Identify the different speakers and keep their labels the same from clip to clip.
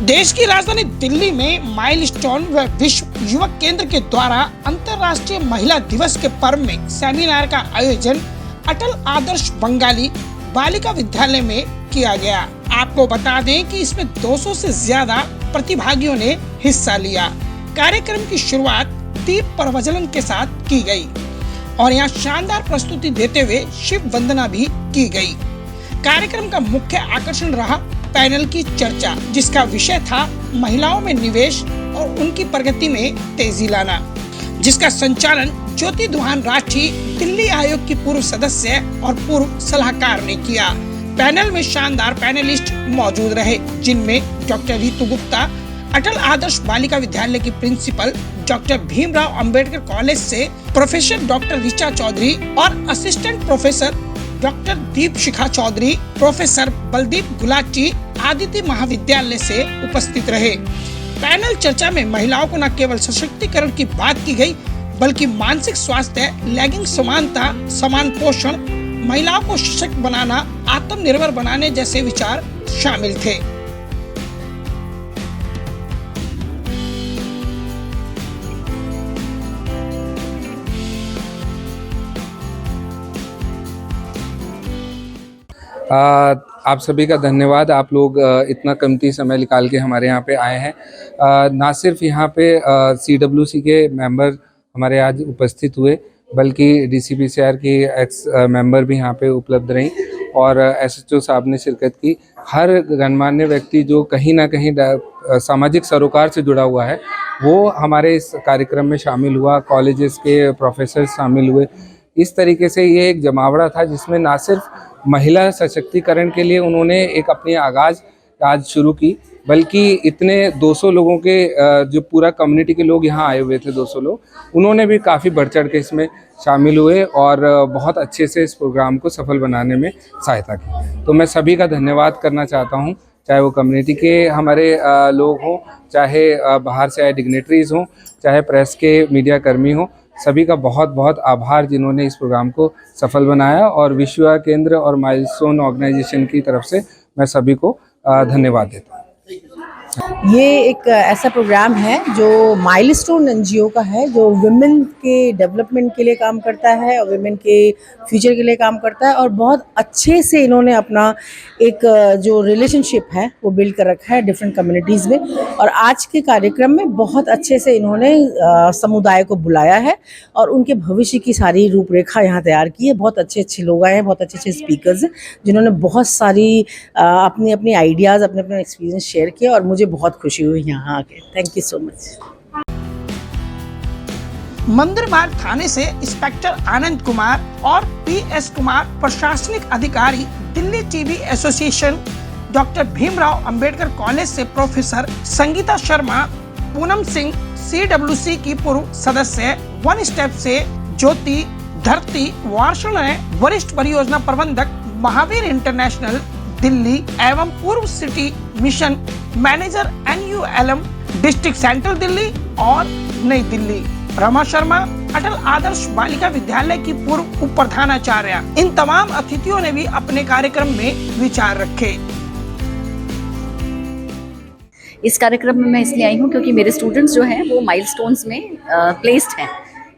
Speaker 1: देश की राजधानी दिल्ली में माइलस्टोन व विश्व युवक केंद्र के द्वारा अंतर्राष्ट्रीय महिला दिवस के पर्व में सेमिनार का आयोजन अटल आदर्श बंगाली बालिका विद्यालय में किया गया। आपको बता दें कि इसमें 200 से ज्यादा प्रतिभागियों ने हिस्सा लिया। कार्यक्रम की शुरुआत दीप प्रज्वलन के साथ की गई और यहाँ शानदार प्रस्तुति देते हुए शिव वंदना भी की गई। कार्यक्रम का मुख्य आकर्षण रहा पैनल की चर्चा, जिसका विषय था महिलाओं में निवेश और उनकी प्रगति में तेजी लाना, जिसका संचालन ज्योति दुहान राठी दिल्ली आयोग की पूर्व सदस्य और पूर्व सलाहकार ने किया। पैनल में शानदार पैनलिस्ट मौजूद रहे, जिनमें डॉक्टर रितु गुप्ता, अटल आदर्श बालिका विद्यालय की principal, doctor Bhimrao Ambedkar college से प्रोफेसर डॉक्टर ऋचा चौधरी और assistant professor doctor Deepshikha Chaudhary, professor Baldeep Gulati Aditya Mahavidyalaya से उपस्थित रहे। पैनल चर्चा में महिलाओं को न केवल सशक्तिकरण की बात की गई, बल्कि मानसिक स्वास्थ्य, लैंगिक समानता, समान पोषण, महिलाओं को सशक्त बनाना, आत्मनिर्भर बनाने जैसे विचार शामिल थे।
Speaker 2: आप सभी का धन्यवाद। आप लोग इतना कीमती समय निकाल के हमारे यहाँ पे आए हैं। ना सिर्फ यहाँ पे CWC के मेंबर हमारे आज उपस्थित हुए, बल्कि DCPCR की एक्स मेंबर भी यहाँ पे उपलब्ध रहीं और SHO साहब ने शिरकत की। हर गणमान्य व्यक्ति जो कहीं ना कहीं सामाजिक सरोकार से जुड़ा हुआ है, वो हमारे इस कार्यक्रम में शामिल हुआ। कॉलेजेस के प्रोफेसर शामिल हुए। इस तरीके से ये एक जमावड़ा था जिसमें ना सिर्फ महिला सशक्तिकरण के लिए उन्होंने एक अपनी आगाज आज शुरू की, बल्कि इतने 200 लोगों के जो पूरा कम्युनिटी के लोग यहाँ आए हुए थे, 200 लोग, उन्होंने भी काफ़ी बढ़ चढ़ के इसमें शामिल हुए और बहुत अच्छे से इस प्रोग्राम को सफल बनाने में सहायता की। तो मैं सभी का धन्यवाद करना चाहता हूँ, चाहे वो कम्युनिटी के हमारे लोग हों, चाहे बाहर से आए डिग्नेटरीज हों, चाहे प्रेस के मीडिया कर्मी हों। सभी का बहुत बहुत आभार जिन्होंने इस प्रोग्राम को सफल बनाया, और विश्व युवा केंद्र और माइलस्टोन ऑर्गेनाइजेशन की तरफ से मैं सभी को धन्यवाद देता हूँ।
Speaker 3: ये एक ऐसा प्रोग्राम है जो माइलस्टोन NGO का है, जो वुमेन के डेवलपमेंट के लिए काम करता है और वुमेन के फ्यूचर के लिए काम करता है, और बहुत अच्छे से इन्होंने अपना एक जो रिलेशनशिप है वो बिल्ड कर रखा है डिफरेंट कम्युनिटीज़ में। और आज के कार्यक्रम में बहुत अच्छे से इन्होंने समुदाय को बुलाया है और उनके भविष्य की सारी रूपरेखा यहाँ तैयार की है। बहुत अच्छे अच्छे लोग आए हैं, बहुत अच्छे अच्छे स्पीकर्स हैं, जिन्होंने बहुत सारी अपनी अपनी आइडियाज़, अपने अपने एक्सपीरियंस शेयर किए और मुझे बहुत खुशी हुई यहाँ आके। Thank you so much.
Speaker 1: मंदिर मार्ग थाने से इंस्पेक्टर आनंद कुमार और PS कुमार, प्रशासनिक अधिकारी Delhi TB association, doctor Bhimrao Ambedkar college से प्रोफेसर संगीता शर्मा, पूनम सिंह CWC की पूर्व सदस्य, वन स्टेप से ज्योति धरती वार्षण, वरिष्ठ परियोजना प्रबंधक महावीर इंटरनेशनल दिल्ली एवं पूर्व city mission manager NULM district central Delhi और नई दिल्ली, रमा शर्मा, अटल आदर्श बालिका विद्यालय की पूर्व उप प्रधानाचार्य, इन तमाम अतिथियों ने भी अपने कार्यक्रम में विचार रखे।
Speaker 4: इस कार्यक्रम में मैं इसलिए आई हूँ क्योंकि मेरे स्टूडेंट्स जो हैं वो माइलस्टोन्स में प्लेस्ड हैं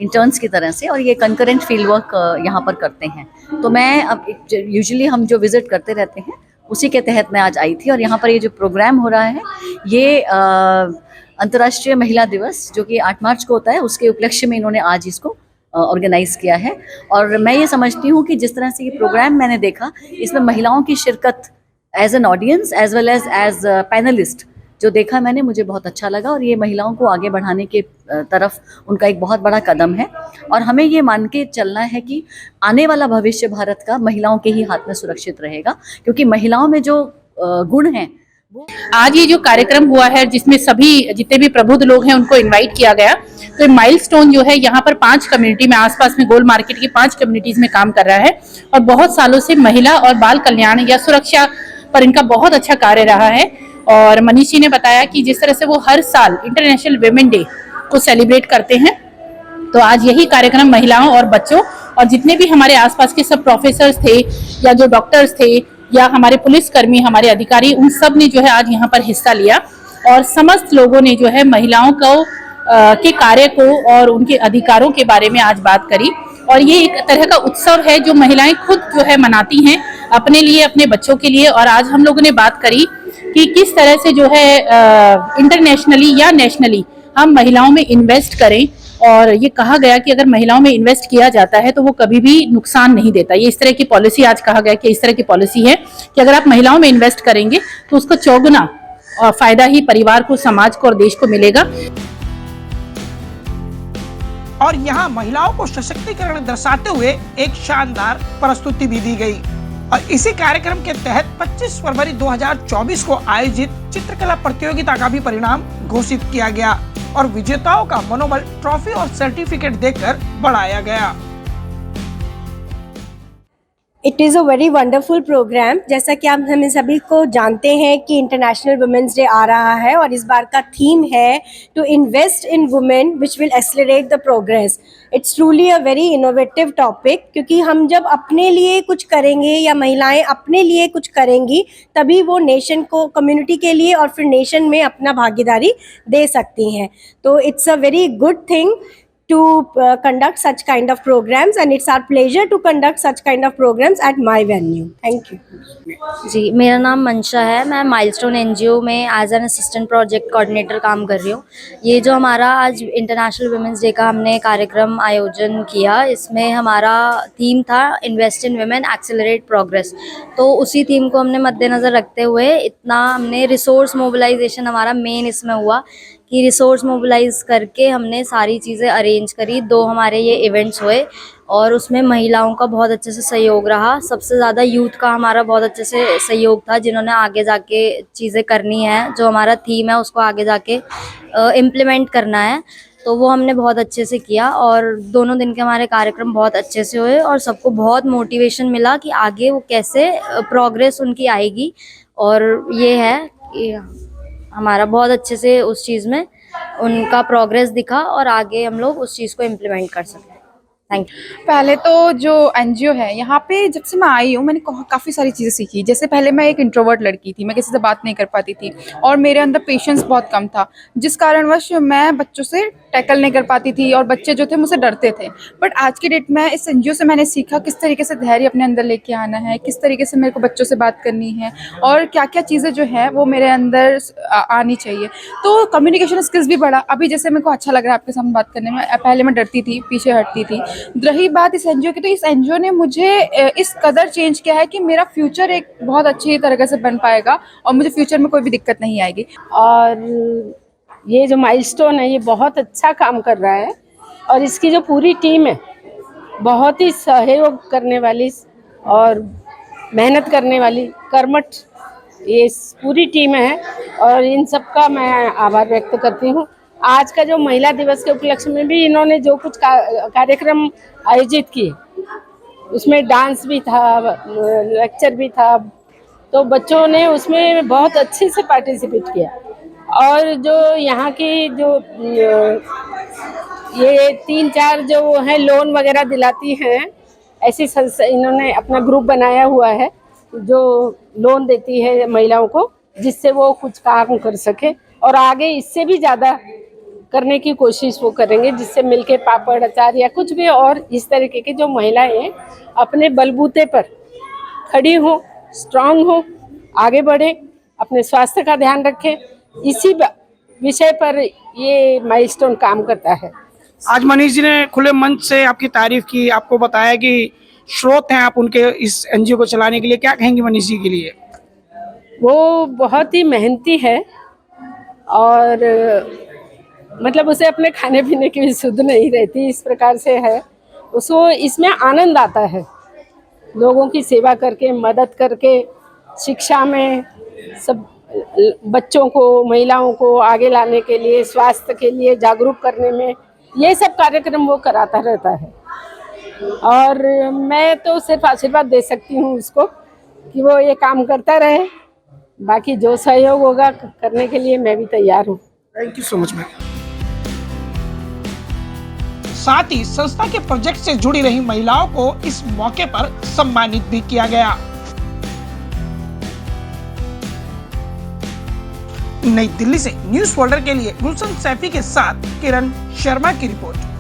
Speaker 4: इंटर्न्स की तरह से, और ये कंकरेंट फील्ड वर्क यहाँ पर करते हैं। तो मैं अब यूजुअली हम जो विजिट करते रहते हैं उसी के तहत मैं आज आई थी, और यहाँ पर ये जो प्रोग्राम हो रहा है ये अंतर्राष्ट्रीय महिला दिवस जो कि 8 मार्च को होता है, उसके उपलक्ष्य में इन्होंने आज इसको ऑर्गेनाइज किया है। और मैं ये समझती हूँ कि जिस तरह से ये प्रोग्राम मैंने देखा, इसमें महिलाओं की शिरकत as an audience as well as panelist जो देखा मैंने, मुझे बहुत अच्छा लगा, और ये महिलाओं को आगे बढ़ाने के तरफ उनका एक बहुत बड़ा कदम है। और हमें ये मान के चलना है कि आने वाला भविष्य भारत का महिलाओं के ही हाथ में सुरक्षित रहेगा, क्योंकि महिलाओं में जो गुण हैं।
Speaker 5: आज ये जो कार्यक्रम हुआ है जिसमें सभी जितने भी प्रबुद्ध लोग हैं उनको इनवाइट किया गया, तो माइलस्टोन जो है यहाँ पर 5 कम्युनिटी में, आसपास में गोल मार्केट की 5 कम्युनिटीज में काम कर रहा है, और बहुत सालों से महिला और बाल कल्याण या सुरक्षा पर इनका बहुत अच्छा कार्य रहा है। और मनीष जी ने बताया कि जिस तरह से वो हर साल इंटरनेशनल वुमेन डे को सेलिब्रेट करते हैं, तो आज यही कार्यक्रम महिलाओं और बच्चों और जितने भी हमारे आसपास के सब प्रोफेसर्स थे या जो डॉक्टर्स थे या हमारे पुलिसकर्मी, हमारे अधिकारी, उन सब ने जो है आज यहाँ पर हिस्सा लिया। और समस्त लोगों ने जो है महिलाओं को के कार्य को और उनके अधिकारों के बारे में आज बात करी। और ये एक तरह का उत्सव है जो महिलाएं खुद जो है मनाती हैं अपने लिए, अपने बच्चों के लिए। और आज हम लोगों ने बात करी कि किस तरह से जो है इंटरनेशनली या नेशनली हम महिलाओं में इन्वेस्ट करें। और ये कहा गया कि अगर महिलाओं में इन्वेस्ट किया जाता है तो वो कभी भी नुकसान नहीं देता। ये इस तरह की पॉलिसी आज कहा गया कि इस तरह की पॉलिसी है कि अगर आप महिलाओं में इन्वेस्ट करेंगे तो उसका चौगुना फायदा ही परिवार को, समाज को और देश को मिलेगा।
Speaker 1: और यहाँ महिलाओं को सशक्तिकरण दर्शाते हुए एक शानदार प्रस्तुति भी दी गई। और इसी कार्यक्रम के तहत 25 फरवरी 2024 को आयोजित चित्रकला प्रतियोगिता का भी परिणाम घोषित किया गया और विजेताओं का मनोबल ट्रॉफी और सर्टिफिकेट देकर बढ़ाया गया।
Speaker 6: It is a very wonderful programme. जैसा कि आप हमें सभी को जानते हैं कि इंटरनेशनल वुमेंस डे आ रहा है और इस बार का थीम है to invest in women which will accelerate the progress. It's truly a very innovative topic, क्योंकि हम जब अपने लिए कुछ करेंगे या महिलाएं अपने लिए कुछ करेंगी तभी वो नेशन को, कम्युनिटी के लिए और फिर नेशन में अपना भागीदारी दे सकती हैं। तो it's a very good thing to conduct such kind of programs, and it's our pleasure to conduct such kind of programs at my venue. Thank you.
Speaker 7: जी, मेरा नाम मंशा है। मैं माइलस्टोन एनजीओ में as an assistant project coordinator काम कर रही हूँ। ये जो हमारा आज इंटरनेशनल वुमेंस डे का हमने कार्यक्रम आयोजन किया, इसमें हमारा थीम था invest in women accelerate progress. तो उसी थीम को हमने मद्देनज़र रखते हुए इतना हमने रिसोर्स मोबिलाइजेशन हमारा मेन इसमें हुआ कि रिसोर्स मोबिलाइज करके हमने सारी चीज़ें अरेंज करी। 2 हमारे ये इवेंट्स हुए और उसमें महिलाओं का बहुत अच्छे से सहयोग रहा। सबसे ज़्यादा यूथ का हमारा बहुत अच्छे से सहयोग था, जिन्होंने आगे जाके चीज़ें करनी है, जो हमारा थीम है उसको आगे जाके इम्प्लीमेंट करना है। तो वो हमने बहुत अच्छे से किया और दोनों दिन के हमारे कार्यक्रम बहुत अच्छे से हुए और सबको बहुत मोटिवेशन मिला कि आगे वो कैसे प्रोग्रेस उनकी आएगी। और ये है कि हमारा बहुत अच्छे से उस चीज़ में उनका प्रोग्रेस दिखा और आगे हम लोग उस चीज़ को इम्प्लीमेंट कर सकें। Thank you.
Speaker 8: पहले तो जो एनजीओ है यहाँ पे जब से मैं आई हूँ मैंने काफ़ी सारी चीज़ें सीखी। जैसे पहले मैं एक इंट्रोवर्ट लड़की थी, मैं किसी से बात नहीं कर पाती थी और मेरे अंदर पेशेंस बहुत कम था, जिस कारणवश मैं बच्चों से टैकल नहीं कर पाती थी और बच्चे जो थे मुझसे डरते थे। बट आज की डेट में इस एनजीओ से मैंने सीखा किस तरीके से धैर्य अपने अंदर लेके आना है, किस तरीके से मेरे को बच्चों से बात करनी है और क्या क्या चीज़ें जो है वो मेरे अंदर आनी चाहिए। तो कम्युनिकेशन स्किल्स भी बढ़ा। अभी जैसे मेरे को अच्छा लग रहा है आपके सामने बात करने में, पहले मैं डरती थी, पीछे हटती थी। रही बात इस एनजीओ की, तो इस एनजीओ ने मुझे इस कदर चेंज किया है कि मेरा फ्यूचर एक बहुत अच्छी तरीके से बन पाएगा और मुझे फ्यूचर में कोई भी दिक्कत नहीं आएगी।
Speaker 9: और ये जो माइलस्टोन है ये बहुत अच्छा काम कर रहा है और इसकी जो पूरी टीम है बहुत ही सहयोग करने वाली और मेहनत करने वाली, कर्मठ ये पूरी टीम है और इन सब का मैं आभार व्यक्त करती हूँ। आज का जो महिला दिवस के उपलक्ष्य में भी इन्होंने जो कुछ कार्यक्रम आयोजित किए उसमें डांस भी था, लेक्चर भी था, तो बच्चों ने उसमें बहुत अच्छे से पार्टिसिपेट किया। और जो यहाँ की जो ये 3-4 जो हैं लोन वगैरह दिलाती हैं, ऐसी संस्था इन्होंने अपना ग्रुप बनाया हुआ है जो लोन देती है महिलाओं को, जिससे वो कुछ काम कर सके और आगे इससे भी ज़्यादा करने की कोशिश वो करेंगे, जिससे मिलके पापड़, अचार या कुछ भी और इस तरीके की जो महिलाएं अपने बलबूते पर खड़ी हों, स्ट्रांग हों, आगे बढ़े, अपने स्वास्थ्य का ध्यान रखें, इसी विषय पर ये माइलस्टोन काम करता है।
Speaker 1: आज मनीष जी ने खुले मंच से आपकी तारीफ की, आपको बताया कि स्रोत हैं आप उनके इस एनजीओ को चलाने के लिए। क्या कहेंगी मनीष जी के लिए?
Speaker 9: वो बहुत ही मेहनती है और मतलब उसे अपने खाने पीने की भी सुध नहीं रहती, इस प्रकार से है। उसको इसमें आनंद आता है, लोगों की सेवा करके, मदद करके, शिक्षा में सब बच्चों को, महिलाओं को आगे लाने के लिए, स्वास्थ्य के लिए जागरूक करने में, ये सब कार्यक्रम वो कराता रहता है। और मैं तो सिर्फ आशीर्वाद दे सकती हूँ उसको कि वो ये काम करता रहे। बाकी जो सहयोग होगा करने के लिए मैं भी तैयार हूँ।
Speaker 1: Thank you so much ma'am. साथ ही संस्था के प्रोजेक्ट से जुड़ी रही महिलाओं को इस मौके पर सम्मानित भी किया गया। नई दिल्ली से न्यूज फोल्डर के लिए गुलशन सैफी के साथ किरण शर्मा की रिपोर्ट।